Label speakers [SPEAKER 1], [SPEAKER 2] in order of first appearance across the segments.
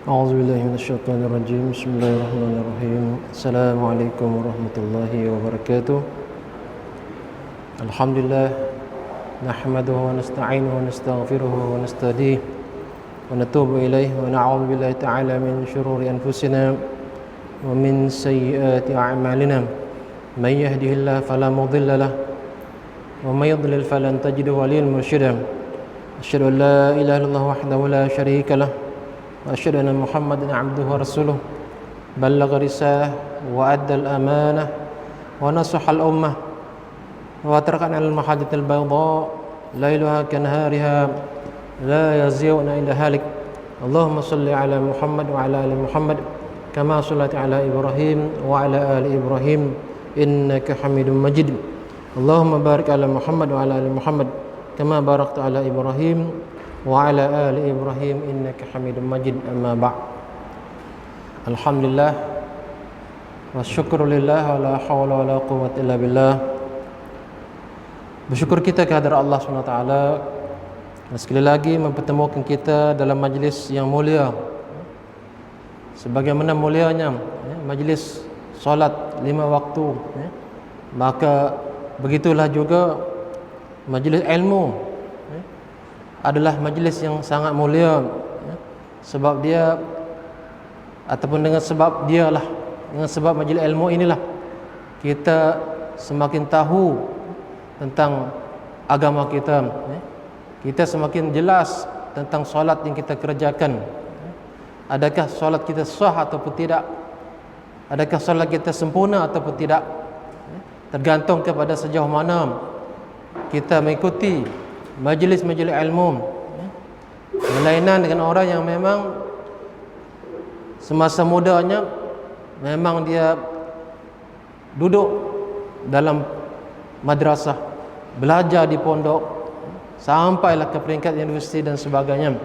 [SPEAKER 1] أعوذ بالله من الشيطان الرجيم. بسم الله الرحمن الرحيم. السلام عليكم ورحمة الله وبركاته. الحمد لله نحمده ونستعينه ونستغفره ونستهديه ونتوب إليه ونعوذ بالله تعالى من شرور أنفسنا ومن سيئات أعمالنا. من يهده الله فلا مضل له ومن يضلل فلن تجد وليا مرشدا. أشهد أن لا إله إلا الله وحده لا شريك له وأشهد أن محمدا عبده ورسوله بلغ رسالة وأدى الأمانة ونصح الأمة وتركنا على المحجة البيضاء ليلها كنهارها لا يزيغ إلا هالك. اللهم صل على محمد وعلى آل محمد كما صليت على إبراهيم وعلى آل إبراهيم إنك حميد مجيد. اللهم بارك على محمد وعلى آل محمد كما باركت على إبراهيم وعلى آل إبراهيم إنك حميد مجيد. أما بعد. Alhamdulillah wa syukur lillah wa la hawla wa la quwwata illa billah. Bersyukur kita kehadirat Allah SWT dan sekali lagi mempertemukan kita dalam majlis yang mulia, sebagaimana mulianya majlis solat 5 waktu, maka begitulah juga majlis ilmu adalah majlis yang sangat mulia, sebab dia ataupun dengan sebab dialah, dengan sebab majlis ilmu inilah kita semakin tahu tentang agama kita, kita semakin jelas tentang solat yang kita kerjakan. Adakah solat kita sah ataupun tidak? Adakah solat kita sempurna ataupun tidak? Tergantung kepada sejauh mana kita mengikuti majlis-majlis ilmu, berlainan dengan orang yang memang semasa mudanya memang dia duduk dalam madrasah, belajar di pondok sampailah ke peringkat universiti dan sebagainya.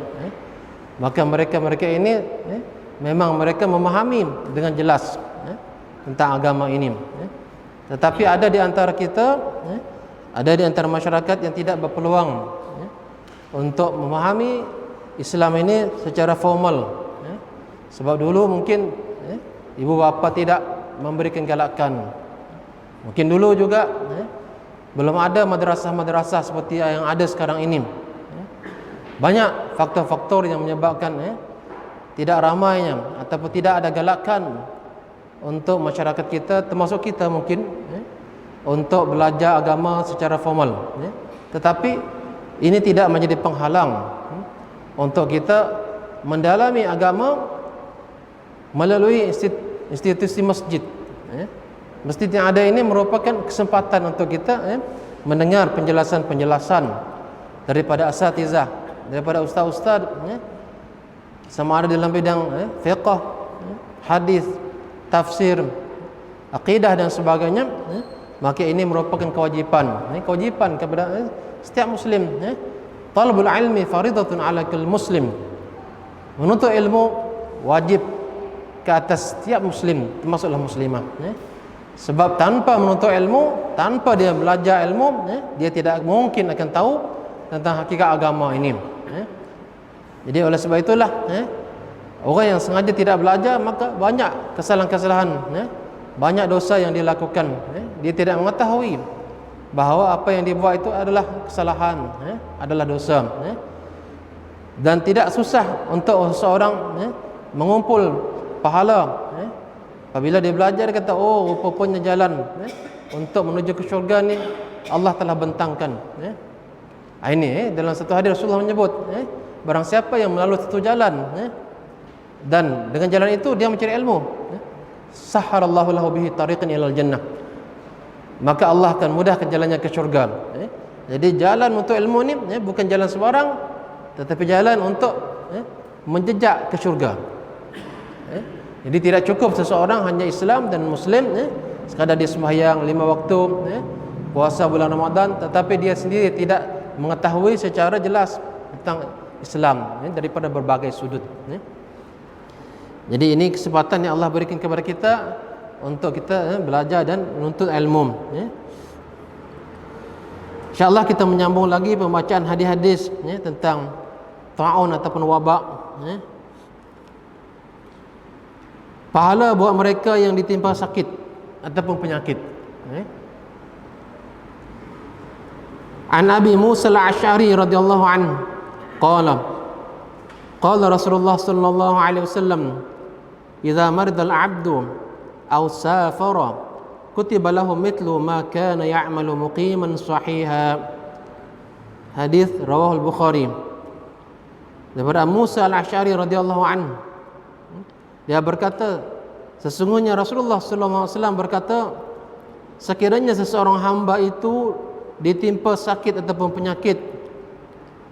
[SPEAKER 1] Maka mereka ini memang mereka memahami dengan jelas tentang agama ini. Tetapi ada di antara kita, ada di antara masyarakat yang tidak berpeluang untuk memahami Islam ini secara formal. Sebab dulu mungkin ibu bapa tidak memberikan galakan. Mungkin dulu juga belum ada madrasah-madrasah seperti yang ada sekarang ini. Banyak faktor-faktor yang menyebabkan tidak ramainya ataupun tidak ada galakan untuk masyarakat kita, termasuk kita mungkin, untuk belajar agama secara formal. Tetapi ini tidak menjadi penghalang untuk kita mendalami agama melalui institusi masjid. Masjid yang ada ini merupakan kesempatan untuk kita mendengar penjelasan-penjelasan daripada asatizah, daripada ustaz-ustaz, sama ada dalam bidang fiqh, hadis, tafsir, akidah dan sebagainya. Maka ini merupakan kewajipan kepada setiap muslim. Talabul ilmi faridatun ala kulli muslim. Menuntut ilmu wajib ke atas setiap muslim, termasuklah muslimah. Sebab tanpa menuntut ilmu, tanpa dia belajar ilmu, dia tidak mungkin akan tahu tentang hakikat agama ini. Jadi oleh sebab itulah orang yang sengaja tidak belajar, maka banyak kesalahan-kesalahan, banyak dosa yang dilakukan. Dia tidak mengetahui bahawa apa yang dibuat itu adalah kesalahan, adalah dosa. Dan tidak susah untuk seorang mengumpul pahala. Apabila dia belajar, dia kata, oh rupanya jalan untuk menuju ke syurga ni Allah telah bentangkan. Ini dalam satu hadis Rasulullah menyebut, barang siapa yang melalui satu jalan, dan dengan jalan itu dia mencari ilmu, sahharallahu lahu bihi tariqan ilal jannah, maka Allah akan mudahkan jalannya ke syurga. Jadi jalan untuk ilmu ni bukan jalan sembarang, tetapi jalan untuk menjejak ke syurga. Jadi tidak cukup seseorang hanya Islam dan Muslim, sekadar dia sembahyang 5 waktu, puasa bulan Ramadan, tetapi dia sendiri tidak mengetahui secara jelas tentang Islam daripada berbagai sudut. Jadi ini kesempatan yang Allah berikan kepada kita untuk kita belajar dan menuntut ilmu. InsyaAllah kita menyambung lagi pembacaan hadis-hadis tentang ta'un ataupun wabak. pahala buat mereka yang ditimpa sakit ataupun penyakit. An Abi Musa al-Asy'ari radhiyallahu anhu qala Rasulullah sallallahu alaihi wasallam idza marida al-'abdu aw safara kutiba lahu mithlu ma kana ya'malu muqiman sahiha. Hadis rawahu al-Bukhari. Daripada Musa al-Asy'ari radhiyallahu anhu, dia berkata, sesungguhnya Rasulullah sallallahu alaihi wasallam berkata, sekiranya seseorang hamba itu ditimpa sakit ataupun penyakit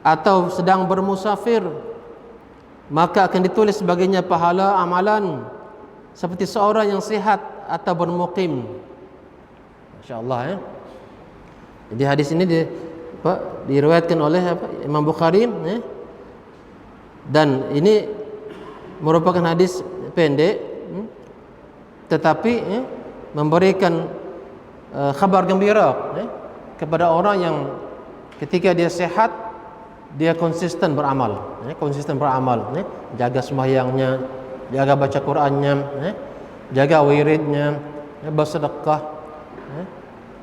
[SPEAKER 1] atau sedang bermusafir, maka akan ditulis sebaginya pahala amalan seperti seorang yang sihat atau bermukim. Masya-Allah ya. Jadi hadis ini diriwayatkan oleh Imam Bukhari ya. Dan ini merupakan hadis pendek tetapi memberikan khabar gembira kepada orang yang ketika dia sehat dia konsisten beramal, jaga sembahyangnya, jaga baca Qurannya, jaga wiridnya, bersedekah,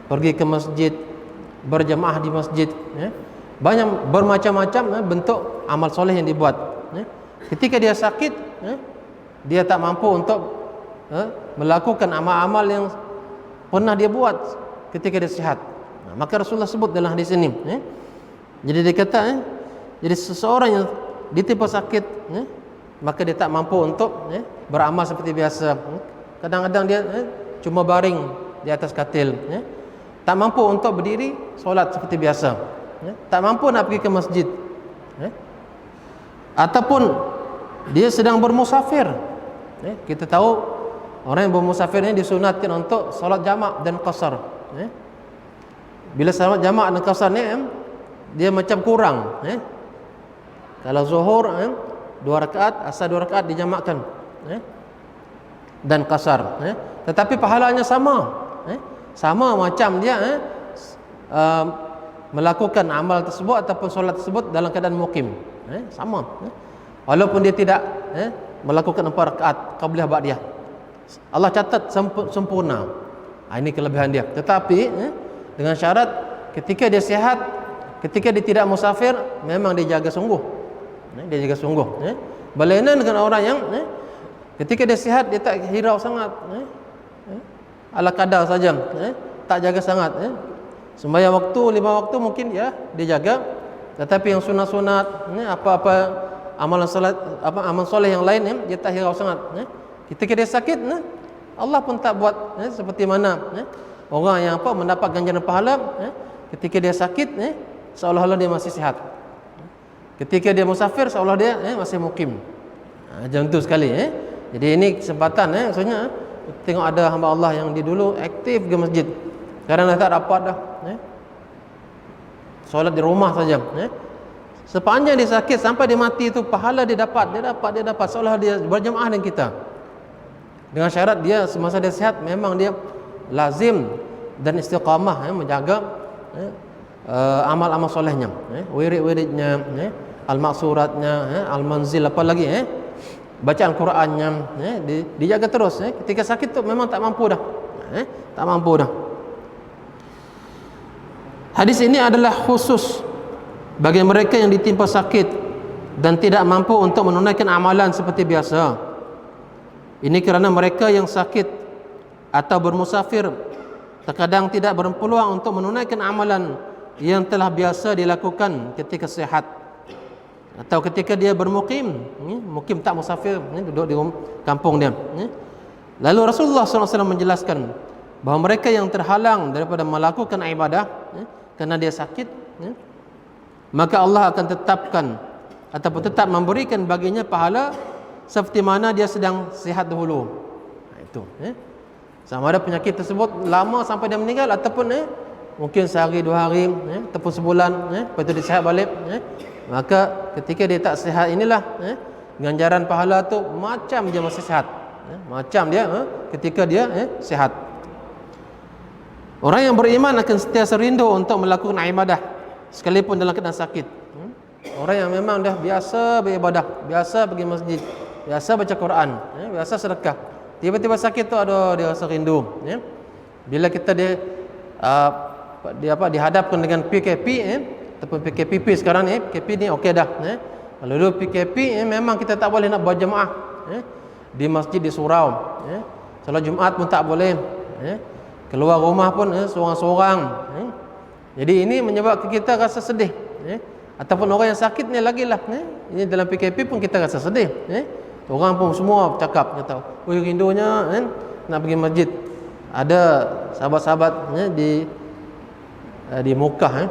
[SPEAKER 1] pergi ke masjid, berjamaah di masjid, banyak bermacam-macam bentuk amal soleh yang dibuat. Ketika dia sakit, dia tak mampu untuk melakukan amal-amal yang pernah dia buat ketika dia sehat. Maka Rasulullah sebut dalam hadis ini. Jadi dia kata, jadi seseorang yang ditimpa sakit, maka dia tak mampu untuk beramal seperti biasa. Kadang-kadang dia cuma baring di atas katil, tak mampu untuk berdiri solat seperti biasa, tak mampu nak pergi ke masjid, ataupun dia sedang bermusafir. Kita tahu orang yang bermusafir ini disunatkan untuk solat jamak dan qasar. Bila solat jamak dan qasar ni dia macam kurang. Kalau zuhur 2 rakaat, asar 2 rakaat dijamakkan, dan qasar, tetapi pahalanya sama, sama macam dia melakukan amal tersebut ataupun solat tersebut dalam keadaan mukim, sama, walaupun dia tidak melakukan 4 rakaat qabliyah ba'diyah. Allah catat sempurna. Ini kelebihan dia. Tetapi dengan syarat ketika dia sihat, ketika dia tidak musafir, memang dia jaga sungguh. Dia jaga sungguh. Berlainan dengan orang yang ketika dia sihat dia tak hirau sangat, ala kadar saja, tak jaga sangat. Sembahyang waktu 5 waktu mungkin dia jaga, tetapi yang sunat-sunat, apa-apa amalan salat, amal soleh yang lain dia tak hirau sangat. Ketika dia sakit, Allah pun tak buat seperti mana orang yang mendapat ganjaran pahala ketika dia sakit, seolah-olah dia masih sihat. Ketika dia musafir, seolah dia masih mukim. Macam tu sekali. Jadi ini kesempatan, maksudnya tengok ada hamba Allah yang di dulu aktif ke masjid, sekarang dah tak dapat dah, solat di rumah saja. Sepanjang dia sakit sampai dia mati itu pahala dia dapat, seolah dia berjamaah dengan kita. Dengan syarat dia semasa dia sihat memang dia lazim dan istiqamah menjaga amal-amal solehnya, wirid-wiridnya, al-maksuratnya, al-manzil, apa lagi, bacaan Qurannya, dijaga terus. Ketika sakit tu memang tak mampu dah, tak mampu dah. Hadis ini adalah khusus bagi mereka yang ditimpa sakit dan tidak mampu untuk menunaikan amalan seperti biasa. Ini kerana mereka yang sakit atau bermusafir terkadang tidak berpeluang untuk menunaikan amalan yang telah biasa dilakukan ketika sehat atau ketika dia bermukim. Mukim tak musafir, duduk di kampung dia. Lalu Rasulullah SAW menjelaskan bahawa mereka yang terhalang daripada melakukan ibadah kerana dia sakit, maka Allah akan tetapkan ataupun tetap memberikan baginya pahala seperti mana dia sedang sihat dahulu. Itu sama ada penyakit tersebut lama sampai dia meninggal, ataupun mungkin sehari 2 hari, ataupun sebulan, lepas itu dia sihat balik, maka ketika dia tak sihat inilah ganjaran pahala tu macam dia masih sihat, macam dia ketika dia sihat. Orang yang beriman akan sentiasa rindu untuk melakukan ibadah sekalipun dalam keadaan sakit. Orang yang memang dah biasa beribadah, biasa pergi masjid, biasa baca Quran, biasa sedekah, tiba-tiba sakit tu, aduh dia rasa rindu, ya. Bila kita dihadapkan dengan PKP, ataupun PKPP sekarang ni, PKP ni okey dah, ya. Kalau dulu PKP, memang kita tak boleh nak berjemaah, ya, di masjid, di surau, ya. Solat Jumaat pun tak boleh, ya. Keluar rumah pun seorang-seorang, ya. Jadi ini menyebabkan kita rasa sedih, ya. Ataupun orang yang sakit ni lagi lah, ya. Ini dalam PKP pun kita rasa sedih, ya. Orang pun semua cakap, kata, "Oi, rindunya, ya, nak pergi masjid." Ada sahabat-sahabat, ya, di Mekah, ya.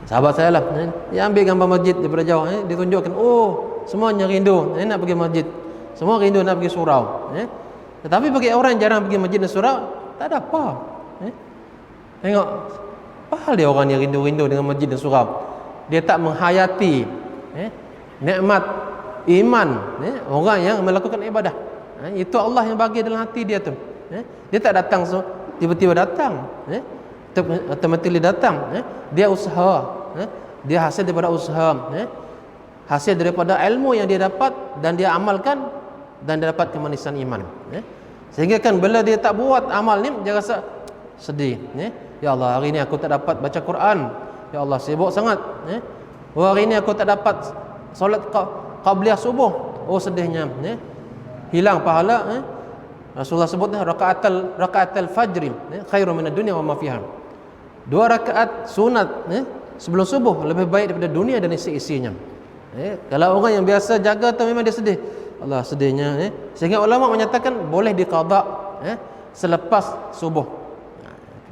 [SPEAKER 1] Sahabat saya lah, ya. Dia ambil gambar masjid daripada jauh, ya. Dia tunjukkan, oh, semuanya rindu, ya, nak pergi masjid. Semua rindu nak pergi surau, ya. Tetapi bagi orang yang jarang pergi masjid dan surau, tak ada apa, ya. Tengok, apa hal dia orang yang rindu-rindu dengan masjid dan surau? Dia tak menghayati, ya, nikmat iman, ya, orang yang melakukan ibadah, ya. Itu Allah yang bagi dalam hati dia tu, ya. Dia tak datang tiba-tiba datang, ya. Automatically datang, ya. Dia usaha, ya. Dia hasil daripada usaha, ya. Hasil daripada ilmu yang dia dapat dan dia amalkan, dan dia dapat kemanisan iman, ya. Sehingga kan bila dia tak buat amal ni, dia rasa sedih, ya. Ya Allah, hari ni aku tak dapat baca Quran, ya Allah sibuk sangat, ya. Oh, hari ni aku tak dapat solat qabliyah subuh, oh sedihnya, ya. Hilang pahala, ya. Rasulullah sebut rakaatal fajr, ya, khairu minad dunya wa ma fiha. 2 rakaat sunat, ya, sebelum subuh lebih baik daripada dunia dan isi-isinya, ya. Kalau orang yang biasa jaga tu memang dia sedih, Allah sedihnya, ya. Sehingga ulama menyatakan boleh diqada, ya, selepas subuh.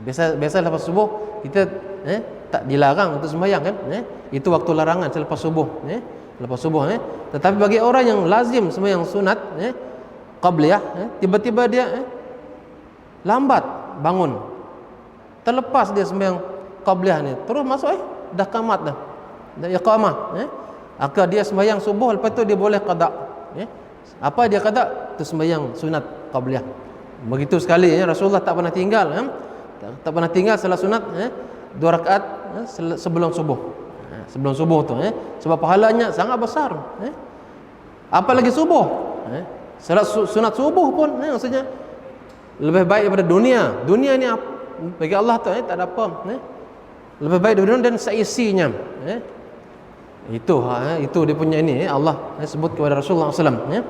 [SPEAKER 1] Biasa lepas subuh kita, ya, tak dilarang untuk sembahyang, kan, ya. Itu waktu larangan selepas subuh, ya. Lepas subuh, ya. Tetapi bagi orang yang lazim sembahyang sunat, ya, qabliyah, ya, tiba-tiba dia, ya, lambat bangun, terlepas dia sembahyang qabliyah ni, terus masuk, dah qamat dah iqamah, ya. Maka dia sembahyang subuh, lepas tu dia boleh qada, ya. Apa dia qada? Tu sembahyang sunat qabliyah. Begitu sekali, ya, Rasulullah tak pernah tinggal, ya. Tak pernah tinggal salat sunat, ya, 2 rakaat, ya, sebelum subuh, ya, sebelum subuh tu, ya. Sebab pahalanya sangat besar, ya. Apalagi subuh, ya. Salat sunat subuh pun, ya, maksudnya lebih baik daripada dunia. Dunia ni bagi Allah tu, ya, tak ada apa, ya. Lebih baik daripada dunia dan seisinya, ya. Itu, ya, itu dia punya ini, ya, Allah, ya, sebut kepada Rasulullah SAW, ya.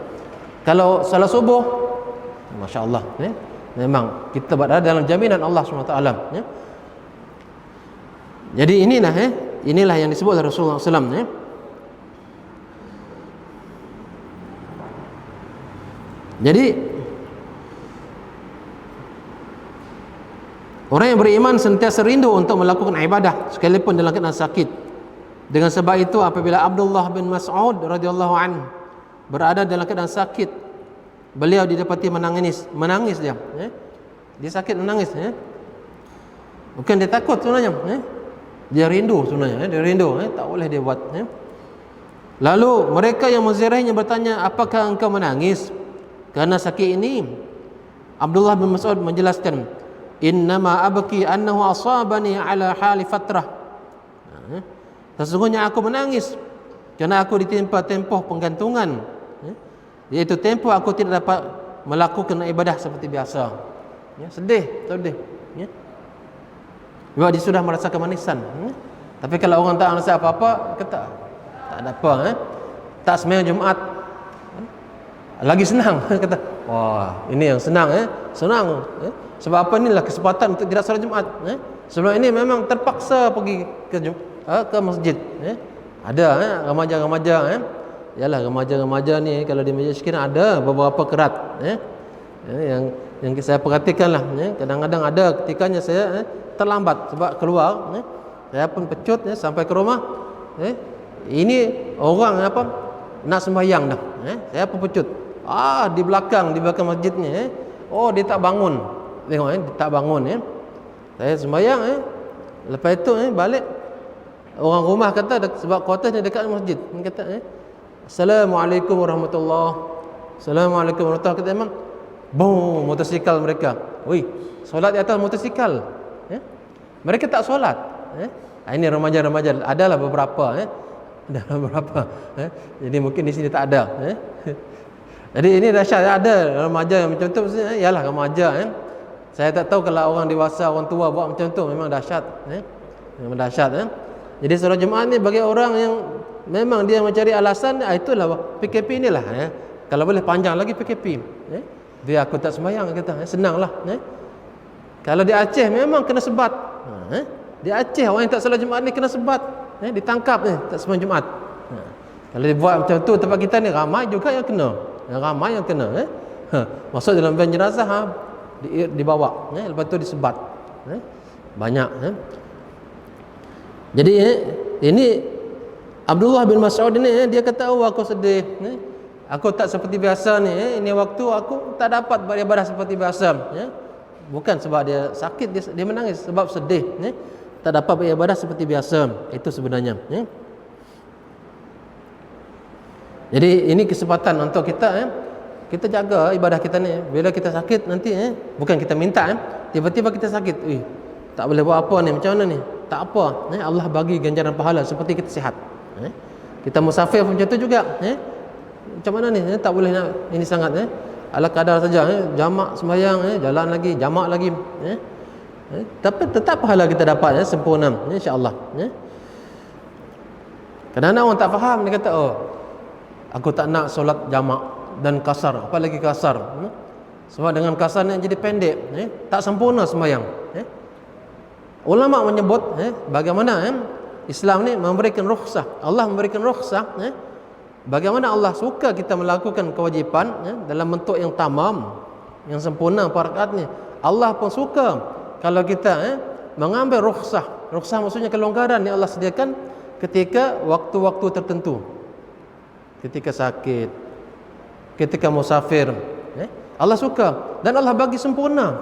[SPEAKER 1] Kalau salat subuh, Masya Allah, ya, memang kita berada dalam jaminan Allah SWT, ya. Jadi inilah, ya, inilah yang disebut oleh Rasulullah SAW, ya. Jadi orang yang beriman sentiasa rindu untuk melakukan ibadah sekalipun dalam keadaan sakit. Dengan sebab itu apabila Abdullah bin Mas'ud radhiyallahu anhu berada dalam keadaan sakit, beliau didapati menangis dia, ya. Dia sakit menangis, ya. Bukan dia takut sebenarnya, ya. Dia rindu sebenarnya, ya. Dia rindu, ya. Tak boleh dia buat, ya. Lalu mereka yang menziarahinya bertanya, apakah engkau menangis karena sakit ini? Abdullah bin Mas'ud menjelaskan, innama abki annahu asabani ala hali fatrah. Sesungguhnya aku menangis kerana aku ditimpa tempoh penggantungan, ya. Iaitu tempoh aku tidak dapat melakukan ibadah seperti biasa, ya. Sedih, ya. Sebab dia sudah merasa kemanisan, ya. Tapi kalau orang tak merasa apa-apa, kata tak ada apa, ya. Tak sembahyang Jumaat, lagi senang, kata, wah, ini yang senang, ya. Senang, ya. Sebab apa, inilah kesempatan untuk tidak salat Jumaat, ya. Sebelum ini memang terpaksa pergi ke masjid, ya. Ada, ya, remaja-remaja, ya. Yalah, remaja-remaja ni kalau di Masjid Syikiran ada beberapa kerat, ya. Ya, yang saya perhatikan lah, ya. Kadang-kadang ada ketikanya saya, ya, terlambat sebab keluar, ya. Saya pun pecut, ya, sampai ke rumah, ya. Ini orang apa nak sembahyang dah, ya. Saya pun pecut, di belakang masjid ni, ya. Oh, dia tak bangun, tengok, ya, dia tak bangun, ya. Saya sembahyang, ya. Lepas itu, ya, balik, orang rumah kata sebab kuartus ni dekat masjid, dia kata, ya, Assalamualaikum warahmatullahi. Assalamualaikum warahmatullahi. Kata memang, boom, motosikal mereka. Woi, solat di atas motosikal, ya. Mereka tak solat, ya. Ini remaja-remaja, adalah beberapa, ya. Ada beberapa, ya. Jadi mungkin di sini tak ada, ya. Jadi ini dahsyat. Ada remaja yang macam tu, maksudnya ialah remaja kan. Saya tak tahu kalau orang dewasa, orang tua buat macam tu, memang dahsyat memang dahsyat Jadi solat Jumaat ni bagi orang yang memang dia mencari alasan, itulah PKP inilah Kalau boleh panjang lagi PKP dia aku tak sembahyang kata senanglah Kalau di Aceh memang kena sebat di Aceh orang yang tak solat Jumaat ni kena sebat ditangkap tak sembahyang Jumaat Kalau dibuat macam tu tempat kita ni ramai juga yang kena masuk dalam van jenazah dibawa lepas tu disebat banyak Jadi ini Abdullah bin Mas'ud ini dia kata aku sedih aku tak seperti biasa ni ini waktu aku tak dapat beribadah seperti biasa bukan sebab dia sakit dia menangis sebab sedih tak dapat beribadah seperti biasa itu sebenarnya Jadi ini kesempatan untuk kita kita jaga ibadah kita ni. Bila kita sakit nanti bukan kita minta tiba-tiba kita sakit. Tak boleh buat apa ni, macam mana ni? Tak apa. Allah bagi ganjaran pahala seperti kita sihat. Kita musafir pun macam tu juga. Macam mana ni? Tak boleh nak ini sangat ala kadar saja jamak sembahyang jalan lagi, jamak lagi. Tapi tetap pahala kita dapat sempurna insya-Allah. Kadang-kadang orang tak faham, dia kata aku tak nak solat jamak dan kasar, apalagi kasar sebab dengan kasar ni jadi pendek tak sempurna sembahyang ulama menyebut bagaimana Islam ni memberikan rukhsah Allah memberikan rukhsah bagaimana Allah suka kita melakukan kewajipan dalam bentuk yang tamam yang sempurna rakaat ni Allah pun suka kalau kita mengambil rukhsah maksudnya kelonggaran yang Allah sediakan ketika waktu-waktu tertentu ketika sakit, ketika musafir Allah suka dan Allah bagi sempurna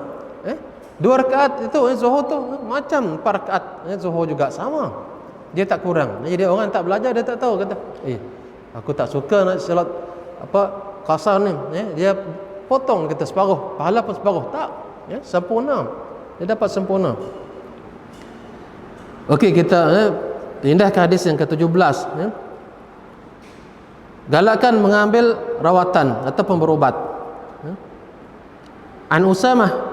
[SPEAKER 1] 2 rakaat itu zuhur tu macam 4 rakaat zuhur juga sama dia tak kurang jadi orang tak belajar dia tak tahu kata aku tak suka nak solat kasar ni dia potong kita separuh pahala pun separuh tak sempurna dia dapat sempurna Okey kita pindah ke hadis yang ke-17 Galakkan mengambil rawatan ataupun berubat. An Usamah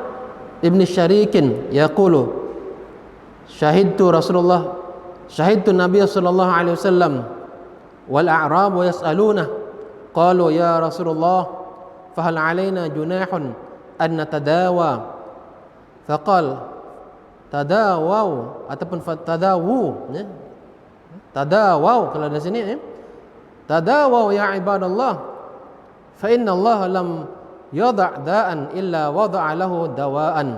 [SPEAKER 1] ibn Syarikin yaqulu syahidtu Nabiy sallallahu alaihi wasallam wal a'rab yas'aluna qalu ya Rasulullah fahal alaina junahun an natadawa faqal tadawu ataupun tadawu kalau di sini Tadawaw ya ibadallah fa inna Allah lam yada' da'an illa wada'a lahu dawa'an.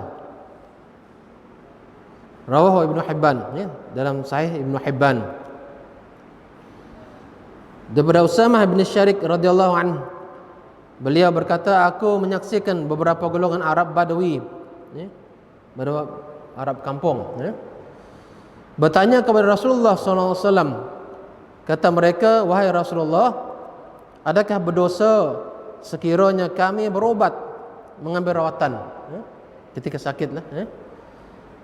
[SPEAKER 1] Rawahu Ibnu Hibban dalam Sahih Ibnu Hibban. Daripada Usamah bin Syarik radhiyallahu anhu beliau berkata aku menyaksikan beberapa golongan Arab Badawi Arab kampung bertanya kepada Rasulullah sallallahu alaihi wasallam. Kata mereka, wahai Rasulullah, adakah berdosa sekiranya kami berobat mengambil rawatan ketika sakit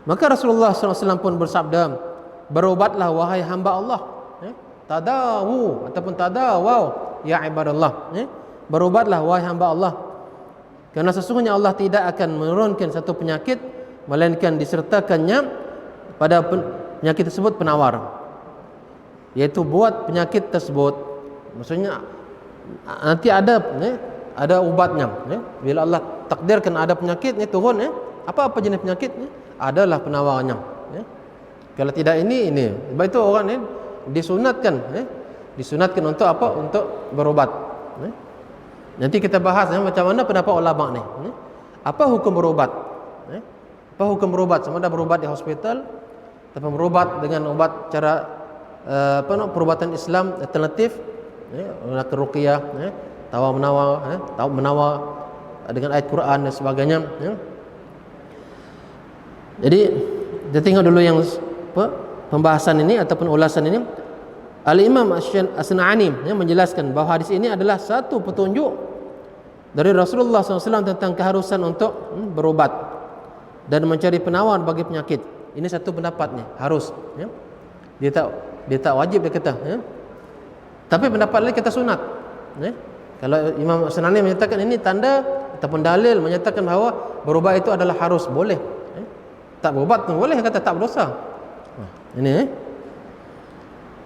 [SPEAKER 1] Maka Rasulullah SAW pun bersabda, berobatlah wahai hamba Allah tadawu ataupun tadawaw ya ibadallah berobatlah wahai hamba Allah kerana sesungguhnya Allah tidak akan menurunkan satu penyakit melainkan disertakannya pada penyakit tersebut penawar yaitu buat penyakit tersebut maksudnya nanti ada ubatnya bila Allah takdirkan ada penyakit ni turun apa-apa jenis penyakit adalah penawarnya kalau tidak ini sebab itu orang disunatkan untuk apa untuk berubat nanti kita bahas macam mana pendapat ulama ni apa hukum berubat sama ada berubat di hospital atau berubat dengan ubat cara perubatan Islam alternatif ruqyah tawar menawar dengan ayat Quran dan sebagainya Jadi kita tengok dulu yang pembahasan ini ataupun ulasan ini. Al-Imam As-San'ani menjelaskan bahawa hadis ini adalah satu petunjuk dari Rasulullah SAW tentang keharusan untuk berubat dan mencari penawar bagi penyakit. Ini satu pendapat ni, harus Dia tak wajib dia kata Tapi pendapat lain kata sunat Kalau Imam As-Sanani menyatakan ini tanda ataupun dalil menyatakan bahawa berubat itu adalah harus, boleh. Tak berubat pun boleh, kata tak berdosa. Ini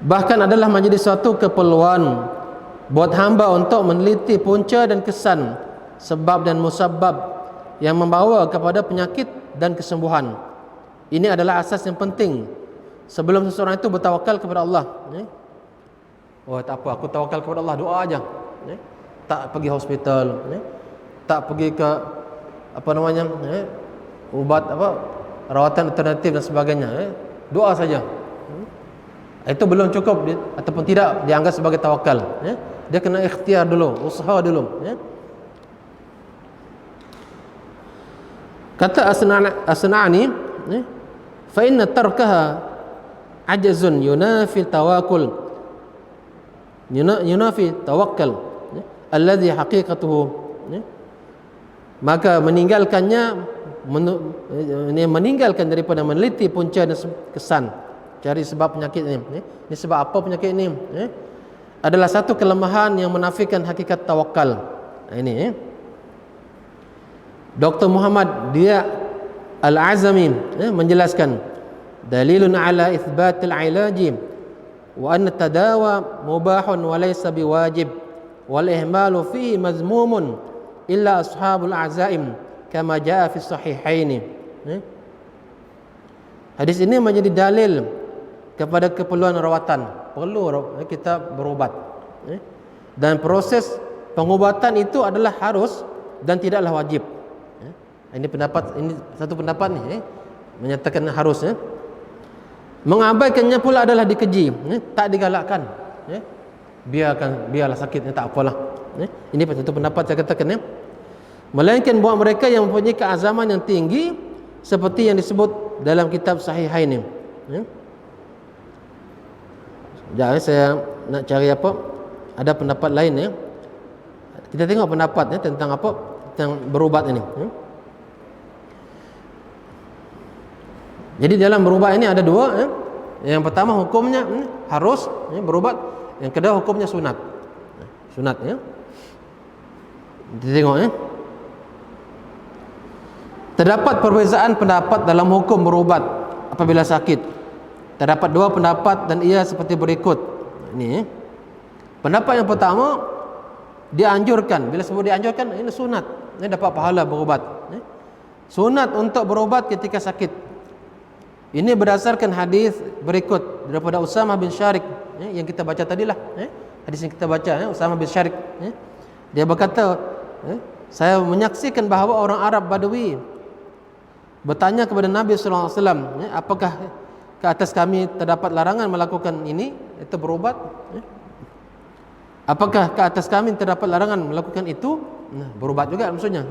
[SPEAKER 1] bahkan adalah menjadi suatu keperluan buat hamba untuk meneliti punca dan kesan, sebab dan musabab yang membawa kepada penyakit dan kesembuhan. Ini adalah asas yang penting sebelum seseorang itu bertawakal kepada Allah. Oh, tak apa, aku tawakal kepada Allah, doa aja. Tak pergi hospital, tak pergi ke ubat rawatan alternatif dan sebagainya. Doa saja. Itu belum cukup ataupun tidak dianggap sebagai tawakal. Dia kena ikhtiar dulu, usaha dulu. Kata As-Sanani, fa inna tarkaha ajzun yunafi tawakkul, yunafi tawakkal alladhi haqiqatuhu. Maka meninggalkan daripada meneliti punca dan kesan, cari sebab penyakit ini. Ini sebab apa penyakit ini? Adalah satu kelemahan yang menafikan hakikat tawakal. Ini Dr. Muhammad Dia Al-Azami menjelaskan, dalilun ala itsbatil ilaji wa anna tadawa mubahun wa laysa biwajib wal ihmalu fihi mazmumun illa ashabul azaim kama jaa fi sahihaini. Hadis ini menjadi dalil kepada keperluan rawatan, perlu kita berubat, dan proses pengubatan itu adalah harus dan tidaklah wajib. Ini satu pendapat ni menyatakan harus. Mengabaikannya pula adalah dikeji, tak digalakkan. Biarlah sakit, tak apalah. Ini satu pendapat saya katakan. Melainkan buat mereka yang mempunyai keazaman yang tinggi seperti yang disebut dalam kitab Sahihain. Sekejap, saya nak cari apa, ada pendapat lain. Kita tengok pendapat tentang apa, tentang berubat ini. Jadi dalam berubat ini ada dua. Yang pertama hukumnya harus berubat. Yang kedua hukumnya sunat. Sunat. Kita tengok. Terdapat perbezaan pendapat dalam hukum berubat apabila sakit. Terdapat dua pendapat dan ia seperti berikut. Ini pendapat yang pertama, dianjurkan. Bila sebut dianjurkan, ini sunat. Ini dapat pahala berubat. Sunat untuk berubat ketika sakit. Ini berdasarkan hadis berikut daripada Usamah bin Syarik, yang kita baca tadilah. Hadis yang kita baca, Usamah bin Syarik. Dia berkata, saya menyaksikan bahawa orang Arab Badui bertanya kepada Nabi sallallahu alaihi wasallam, apakah ke atas kami terdapat larangan melakukan ini, itu berubat? Apakah ke atas kami terdapat larangan melakukan itu? Berubat juga maksudnya.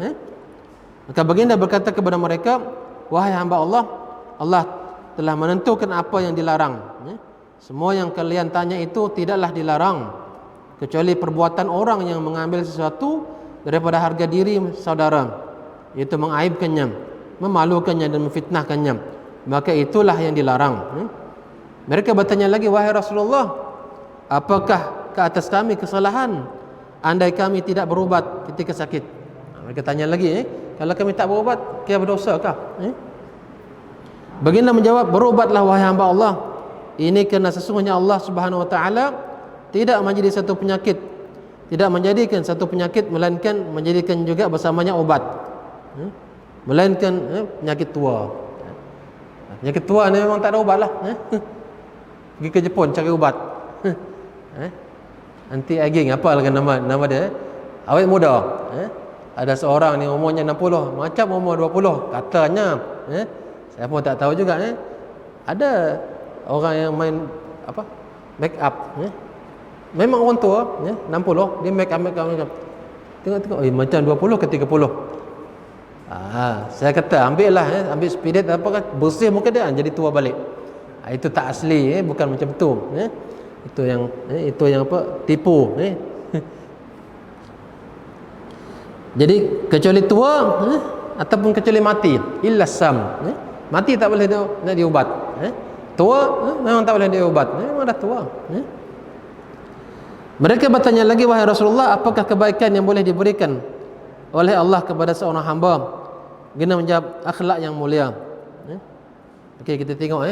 [SPEAKER 1] Maka baginda berkata kepada mereka, wahai hamba Allah, Allah telah menentukan apa yang dilarang. Semua yang kalian tanya itu tidaklah dilarang, kecuali perbuatan orang yang mengambil sesuatu daripada harga diri saudara, iaitu mengaibkannya, memalukannya dan memfitnahkannya, maka itulah yang dilarang. Mereka bertanya lagi, wahai Rasulullah, apakah ke atas kami kesalahan andai kami tidak berubat ketika sakit? Mereka tanya lagi, kalau kami tak berubat, kira berdosakah? Baginda menjawab, berubatlah wahai hamba Allah. Ini kerana sesungguhnya Allah Subhanahu wa taala tidak menjadi satu penyakit, tidak menjadikan satu penyakit melainkan menjadikan juga bersamanya obat. Melainkan penyakit tua. Penyakit tua ni memang tak ada ubat lah. Pergi ke Jepun cari ubat. Anti-aging, apa lagi nama dia? Awet muda. Ada seorang ni umurnya 60, macam umur 20 katanya. Saya pun tak tahu juga. Ada orang yang main make up. Memang orang tua, 60, dia make up. Tengok, macam 20 ke 30. Saya kata ambil spirit bersih muka dia, jadi tua balik. Itu tak asli, bukan macam tu. Itu yang tipu. Jadi kecuali tua ataupun kecuali mati, illa sam. Mati tak boleh nak diubat. Tua memang tak boleh diubat. Memang dah tua. Mereka bertanya lagi, wahai Rasulullah, apakah kebaikan yang boleh diberikan oleh Allah kepada seorang hamba guna menjawab akhlak yang mulia? Okey, kita tengok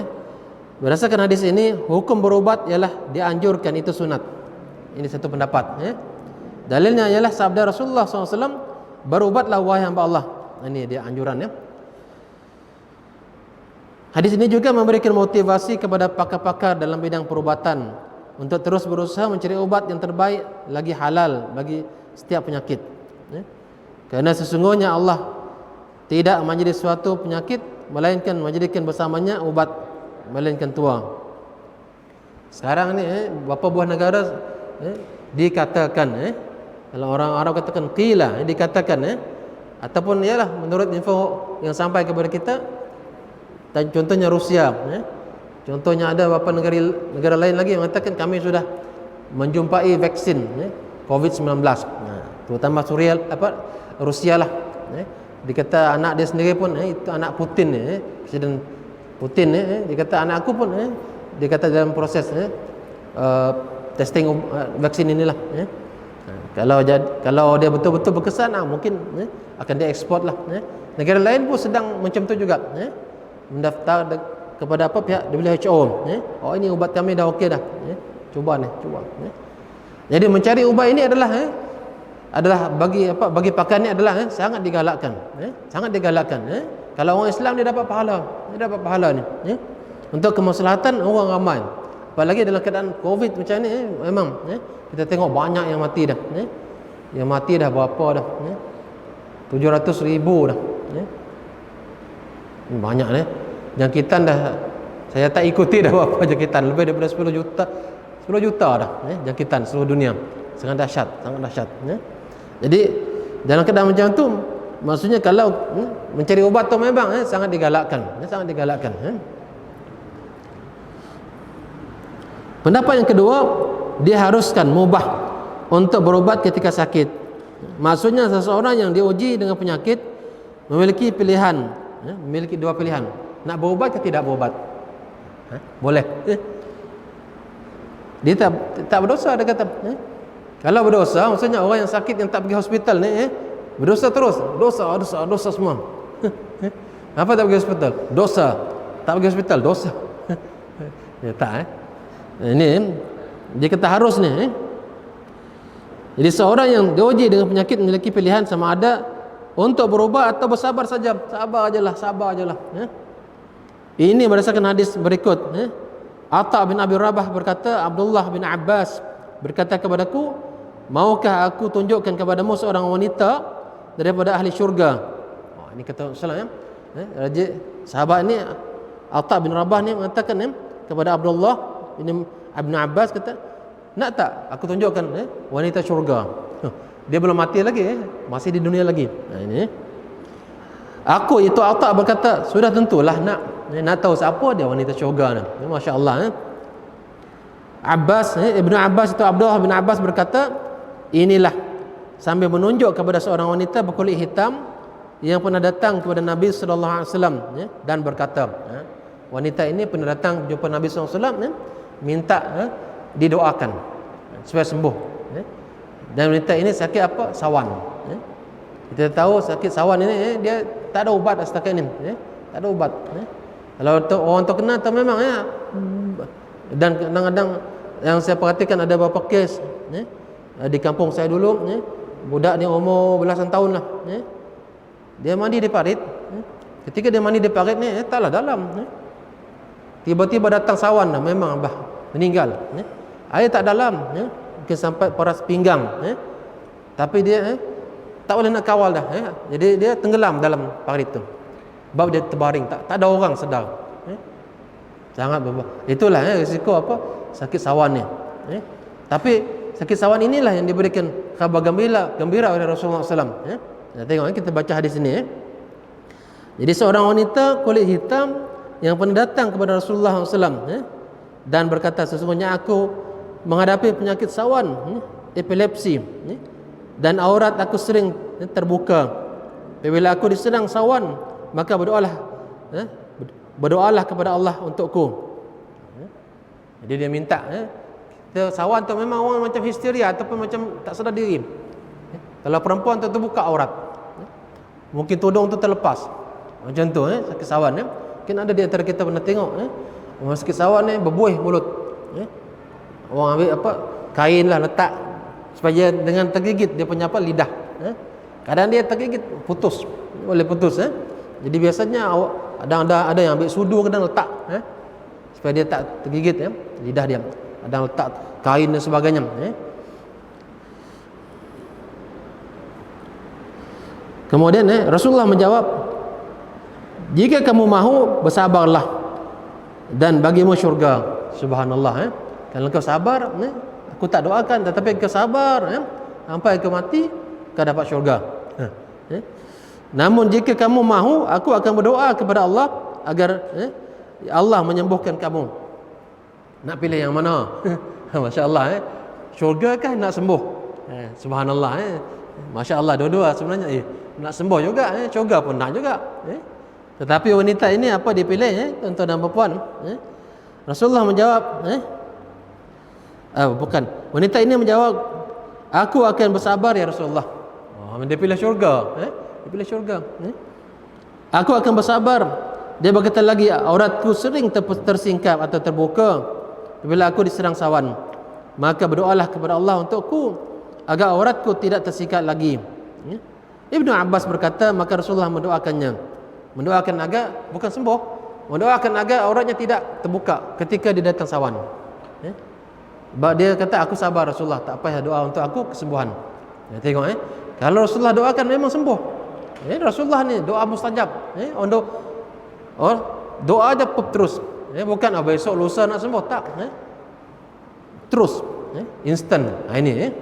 [SPEAKER 1] berdasarkan hadis ini, hukum berubat ialah dianjurkan, itu sunat. Ini satu pendapat. Dalilnya ialah sabda Rasulullah SAW, berubatlah wahai hamba Allah. Ini dia anjuran. Hadis ini juga memberikan motivasi kepada pakar-pakar dalam bidang perubatan untuk terus berusaha mencari ubat yang terbaik lagi halal bagi setiap penyakit. Kerana sesungguhnya Allah tidak menjadi suatu penyakit melainkan menjadikan bersamanya ubat, melainkan tua. Sekarang ni beberapa buah negara dikatakan kalau orang Arab katakan qila, dikatakan ataupun ialah menurut info yang sampai kepada kita, contohnya Rusia, contohnya ada beberapa negara lain lagi yang mengatakan kami sudah menjumpai vaksin COVID-19, terutama Rusia lah. Dikata anak dia sendiri pun itu anak Putin, Presiden Putin, dia kata anak aku pun dia kata dalam proses testing vaksin inilah. Kalau dia betul-betul berkesan, mungkin akan dia ekspor lah. Negara lain pun sedang macam tu juga, mendaftar kepada pihak WHO. Oh, ini ubat kami dah okey dah. Cuba. Jadi mencari ubat ini adalah bagi pakar ni adalah sangat digalakkan. Sangat digalakkan. Kalau orang Islam dia dapat pahala ni. Untuk kemaslahatan orang ramai. Apalagi dalam keadaan COVID macam ni, memang kita tengok banyak yang mati dah. Yang mati dah berapa dah? 700,000 dah. Banyak jangkitan dah, saya tak ikuti dah berapa jangkitan, lebih daripada 10 juta dah jangkitan seluruh dunia. Sangat dahsyat. Jadi dalam keadaan macam tu, maksudnya kalau mencari ubat tu memang sangat digalakkan. Pendapat yang kedua, diharuskan, mubah untuk berubat ketika sakit. Maksudnya seseorang yang diuji dengan penyakit memiliki pilihan, memiliki dua pilihan, nak berubat ke tidak berubat. Boleh. Dia tak berdosa, dia kata. Kalau berdosa, maksudnya orang yang sakit yang tak pergi hospital ni berdosa terus. Dosa semua. Apa tak pergi hospital? Dosa. Tak pergi hospital, dosa. Ya tak. Ini dia kata harus ni. Jadi seorang yang diuji dengan penyakit memiliki pilihan sama ada untuk berubat atau bersabar saja. Sabar ajalah. Ini berdasarkan hadis berikut. Atha bin Abi Rabah berkata, Abdullah bin Abbas berkata kepadaku, maukah aku tunjukkan kepadamu seorang wanita daripada ahli syurga? Ini kata Rasulullah. Raja sahabat ni Atha bin Rabah ni mengatakan kepada Abdullah bin Abbas, kata, nak tak aku tunjukkan wanita syurga? Dia belum mati lagi, masih di dunia lagi. Ini aku, itu Atha berkata, sudah tentulah nak tahu siapa dia wanita syurga ni. Masya-Allah. Ibnu Abbas itu Abdullah bin Abbas berkata, inilah, sambil menunjuk kepada seorang wanita berkulit hitam yang pernah datang kepada Nabi sallallahu alaihi wasallam dan berkata, wanita ini pernah datang jumpa Nabi sallallahu alaihi wasallam, minta didoakan supaya sembuh. Dan wanita ini sakit apa? Sawan. Kita tahu sakit sawan ini dia tak ada ubat setakat ini. Tak ada ubat. Kalau orang terkena tu memang dan kadang-kadang yang saya perhatikan ada beberapa kes di kampung saya dulu, budak ni umur belasan tahun lah, dia mandi di parit. Ketika dia mandi di parit ni, taklah dalam, tiba-tiba datang sawan dah, memang meninggal. Air tak dalam, mungkin sampai paras pinggang, tapi dia tak boleh nak kawal dah, jadi dia tenggelam dalam parit tu. Sebab dia terbaring, tak ada orang sedar. Sangat berbahaya. Itulah risiko sakit sawan ni. Tapi sakit sawan inilah yang diberikan khabar gembira oleh Rasulullah SAW. Tengok kita baca hadis ini. Jadi seorang wanita kulit hitam yang pernah datang kepada Rasulullah SAW dan berkata, sesungguhnya aku menghadapi penyakit sawan, epilepsi, dan aurat aku sering terbuka. Apabila aku diserang sawan, maka berdoalah kepada Allah untukku. Jadi dia minta Sawan tu memang orang macam histeria ataupun macam tak sedar diri. Kalau perempuan tu terbuka aurat, mungkin tudung tu terlepas, macam tu sakit sawan. Mungkin ada di antara kita pernah tengok orang sakit sawan ni berbuih mulut. Orang ambil apa, kain lah letak supaya dengan tergigit dia punya apa, lidah. Kadang dia tergigit putus, boleh putus. Jadi biasanya ada yang ambil sudu, kadang letak supaya dia tak tergigit lidah dia. Kadang letak kain dan sebagainya. Kemudian Rasulullah menjawab, jika kamu mahu, bersabarlah dan bagimu syurga. Subhanallah. Kalau kau sabar, aku tak doakan, tetapi kau sabar sampai kau mati, kau dapat syurga. Namun jika kamu mahu, aku akan berdoa kepada Allah agar Allah menyembuhkan kamu. Nak pilih yang mana? Masya Allah. Syurga kah nak sembuh? Subhanallah. Masya Allah, dua-dua sebenarnya nak sembuh juga. Syurga pun nak juga. Tetapi wanita ini apa dipilih? Tuan-tuan dan puan. Rasulullah menjawab, bukan. Wanita ini menjawab, aku akan bersabar ya Rasulullah. Dia pilih syurga. Dia pilih syurga. Aku akan bersabar. Dia berkata lagi, auratku sering tersingkap atau terbuka bila aku diserang sawan. Maka berdoalah kepada Allah untukku agar auratku tidak tersingkap lagi. Ibnu Abbas berkata, maka Rasulullah mendoakan agar bukan sembuh, mendoakan agar auratnya tidak terbuka ketika dia datang sawan. Dia kata, aku sabar Rasulullah, tak payah doa untuk aku kesembuhan. Tengok kalau Rasulullah doakan memang sembuh. Rasulullah ni doa mustajab. Doa aja terus. Bukan besok lusa nak sembuh, tak. Terus, instan. Ini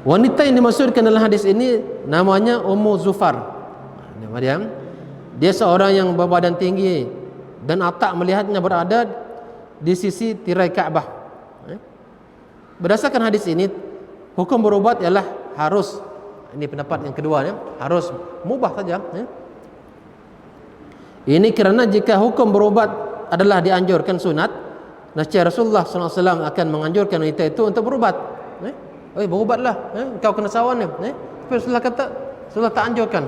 [SPEAKER 1] wanita yang dimaksudkan dalam hadis ini namanya Ummu Zufar. Dia seorang yang berbadan tinggi dan Atta melihatnya berada di sisi tirai Kaabah. Berdasarkan hadis ini, hukum berubat ialah harus, ini pendapat yang kedua, harus mubah saja. Ini kerana jika hukum berubat adalah dianjurkan sunat, nescaya Rasulullah SAW akan menganjurkan wanita itu untuk berubat. Berubatlah, kau kena sawan ni. Tapi Rasulullah kata, Rasulullah tak anjurkan.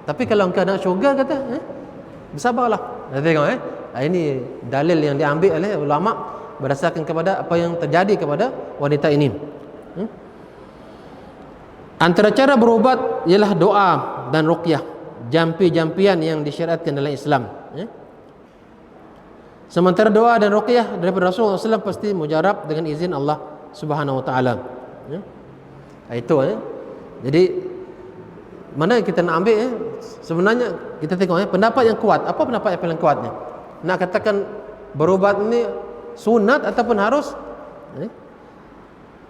[SPEAKER 1] Tapi kalau engkau nak syurga, kata, bersabarlah. Tengok ini dalil yang diambil oleh ulama berdasarkan kepada apa yang terjadi kepada wanita ini. Antara cara berubat ialah doa dan ruqyah, jampi-jampian yang disyariatkan dalam Islam. Sementara doa dan ruqyah daripada Rasulullah SAW pasti mujarab dengan izin Allah Subhanahu Wa Taala. Itu. Jadi mana kita nak ambil? Sebenarnya kita tengok pendapat yang kuat. Apa pendapat yang paling kuatnya? Nak katakan berubat ini sunat ataupun harus?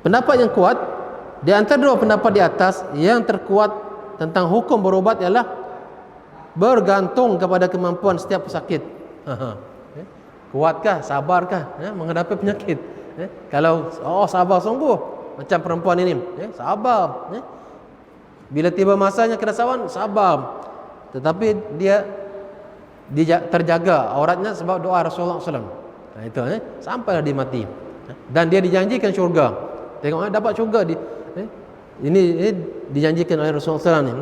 [SPEAKER 1] Pendapat yang kuat di antara dua pendapat di atas, yang terkuat tentang hukum berubat ialah bergantung kepada kemampuan setiap pesakit. Kuatkah, sabarkah menghadapi penyakit? Kalau sabar sungguh macam perempuan ini, sabar. Bila tiba masanya kena sawan, sabar. Tetapi dia terjaga auratnya sebab doa Rasulullah SAW. Itu sampailah dia mati. Dan dia dijanjikan syurga. Tengok dapat syurga ini dijanjikan oleh Rasulullah SAW ni.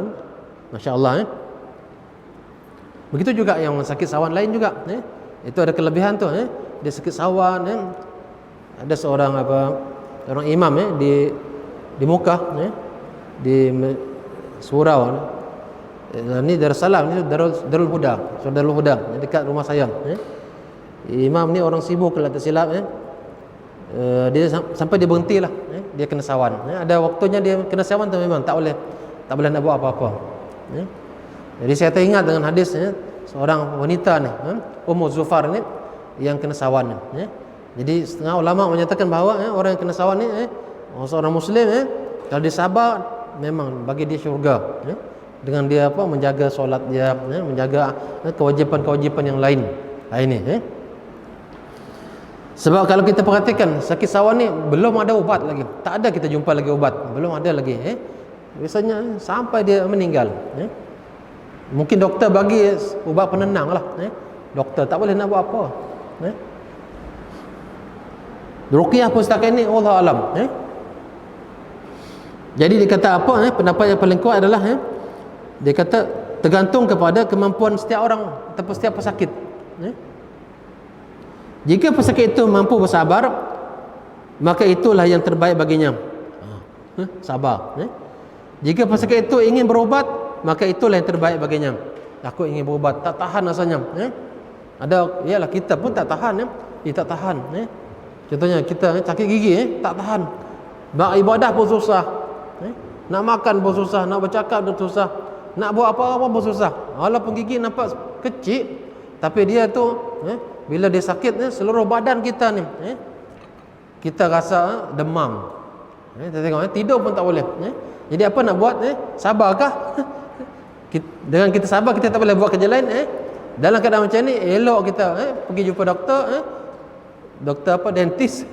[SPEAKER 1] Masya Allah. Begitu juga yang sakit sawan lain juga. Itu ada kelebihan tu. Dia sakit sawan. Ada seorang orang imam di Mekah, di surau. Ini Darussalam, ni Darul Huda. So Darul Huda dekat rumah saya. Imam ni orang sibuk kalau tak silap. Dia sampai dia berhenti lah. Dia kena sawan. Ada waktunya dia kena sawan tu memang tak boleh nak buat apa-apa. Jadi saya teringat dengan hadis seorang wanita ni, Ummu Zufar ni yang kena sawan. Jadi setengah ulama menyatakan bahawa orang yang kena sawan ni seorang Muslim kalau dia sabar memang bagi dia syurga. Dengan dia menjaga solat dia, menjaga kewajipan-kewajipan yang lain. Ini. Sebab kalau kita perhatikan sakit sawan ni belum ada ubat lagi. Tak ada kita jumpa lagi ubat. Belum ada lagi. Biasanya sampai dia meninggal. Mungkin doktor bagi ubat penenang lah. Doktor tak boleh nak buat apa. Ruqyah pun setakat ini Allah alam. Jadi dia kata apa? Pendapat yang paling kuat adalah dia kata tergantung kepada kemampuan setiap orang ataupun setiap pesakit. Jika pesakit itu mampu bersabar, maka itulah yang terbaik baginya. Sabar. Jika pesakit itu ingin berubat, maka itulah yang terbaik baginya. Aku ingin berubat, tak tahan rasanya. Ada, ialah kita pun tak tahan. Dia tak tahan. Contohnya kita sakit gigi, tak tahan. Nak ibadah pun susah. Nak makan pun susah, nak bercakap pun susah, nak buat apa-apa pun susah. Walaupun gigi nampak kecil, tapi dia tu bila dia sakit seluruh badan kita ni kita rasa demam. Kita tengok tidur pun tak boleh. Jadi apa nak buat? Sabarkah? Dengan kita sabar, kita tak boleh buat kerja lain. Dalam keadaan macam ni elok kita pergi jumpa doktor. Doktor apa? Dentist.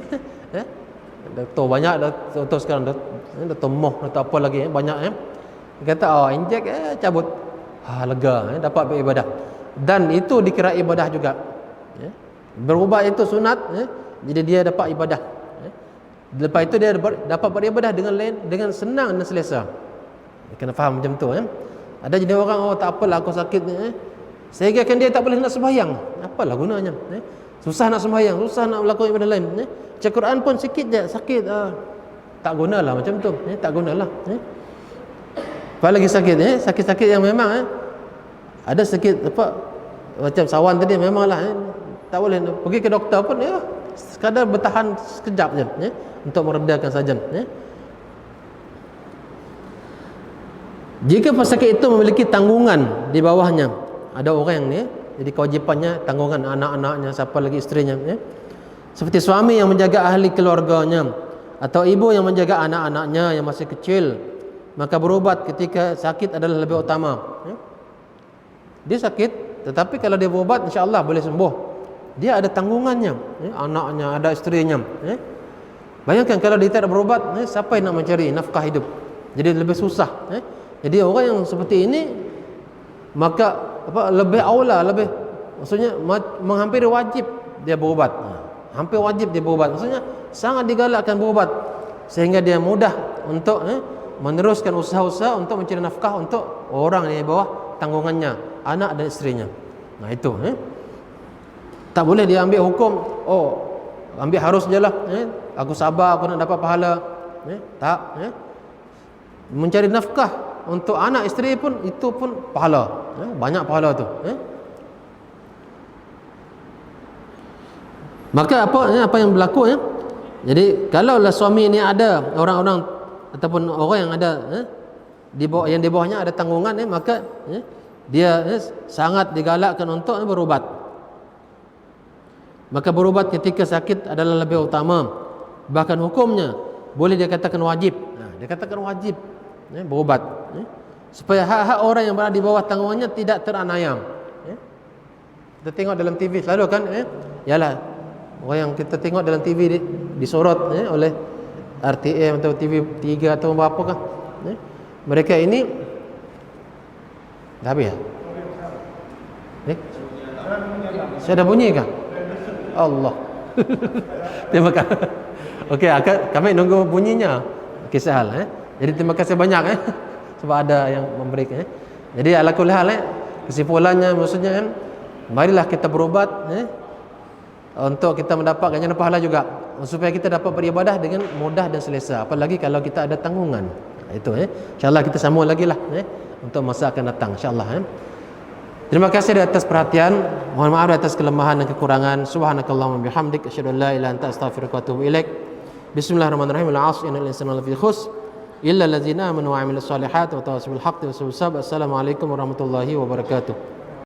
[SPEAKER 1] Doktor banyak, doktor sekarang doktor moh, doktor apa lagi banyak. Dia kata injek cabut, lega, dapat beribadah. Dan itu dikira ibadah juga. Berubat itu sunat, jadi dia dapat ibadah. Lepas itu dia dapat beribadah dengan senang dan selesa. Kena faham macam tu. Ada jadi orang tak apalah aku sakit sehingga kan dia tak boleh nak sembahyang. Apalah gunanya? Susah nak sembahyang, susah nak melakukan ibadah lain. Baca Quran pun sikit je sakit. Tak gunalah macam tu. Tak gunalah. Apalagi sakit sakit-sakit yang memang ada sakit apa macam sawan tadi memanglah tak boleh pergi ke doktor pun sekadar bertahan sekejap je untuk meredakan saja. Jika pesakit itu memiliki tanggungan di bawahnya, ada orang yang jadi kewajipannya tanggungan anak-anaknya, siapa lagi isterinya, seperti suami yang menjaga ahli keluarganya atau ibu yang menjaga anak-anaknya yang masih kecil, maka berubat ketika sakit adalah lebih utama. Dia sakit, tetapi kalau dia berubat insya-Allah boleh sembuh. Dia ada tanggungannya, anaknya, ada isterinya. Bayangkan kalau dia tak berubat, siapa yang nak mencari nafkah hidup? Jadi lebih susah. Jadi orang yang seperti ini maka lebih aula, lebih maksudnya menghampiri wajib dia berubat. Hampir wajib dia berubat. Maksudnya sangat digalakkan berubat sehingga dia mudah untuk meneruskan usaha-usaha untuk mencari nafkah untuk orang yang di bawah tanggungannya, anak dan isterinya. Nah itu tak boleh dia ambil hukum, ambil harus je lah, aku sabar, aku nak dapat pahala. Tak. Mencari nafkah untuk anak isteri pun itu pun pahala. Banyak pahala tu. Maka apa yang berlaku jadi kalaulah suami ni ada orang-orang ataupun orang yang ada di bawah, yang di bawahnya ada tanggungan maka dia sangat digalakkan untuk berubat. Maka berubat ketika sakit adalah lebih utama. Bahkan hukumnya boleh dia katakan wajib. Dia katakan wajib berubat supaya hak-hak orang yang berada di bawah tanggungannya tidak teraniaya. Kita tengok dalam TV selalu kan yalah orang yang kita tengok dalam TV disorot oleh RTM atau TV3 atau apa kah. Mereka ini dah habis ya? Saya dah bunyi kah? Allah. Terima kasih. Okey, kami nunggu bunyinya. Kisah hal Jadi terima kasih banyak sebab ada yang memberi Jadi ala kulli hal kesimpulannya maksudnya marilah kita berubat untuk kita mendapat ganjaran pahala juga supaya kita dapat beribadah dengan mudah dan selesa, apalagi kalau kita ada tanggungan. Itu insya-Allah kita sambung lagi lah untuk masa akan datang insya-Allah. Terima kasih atas perhatian. Mohon maaf atas kelemahan dan kekurangan. Subhanakallahumma bihamdik asyhadu an la ilaha illa anta astaghfiruka wa atubu ilaik. Bismillahirrahmanirrahim. Al-'asr innal insana lafi khusr illa allazina amanu wa 'amilus solihati wa tawassaw bil haqqi wa tawassaw bis sabr. Assalamualaikum warahmatullahi wabarakatuh.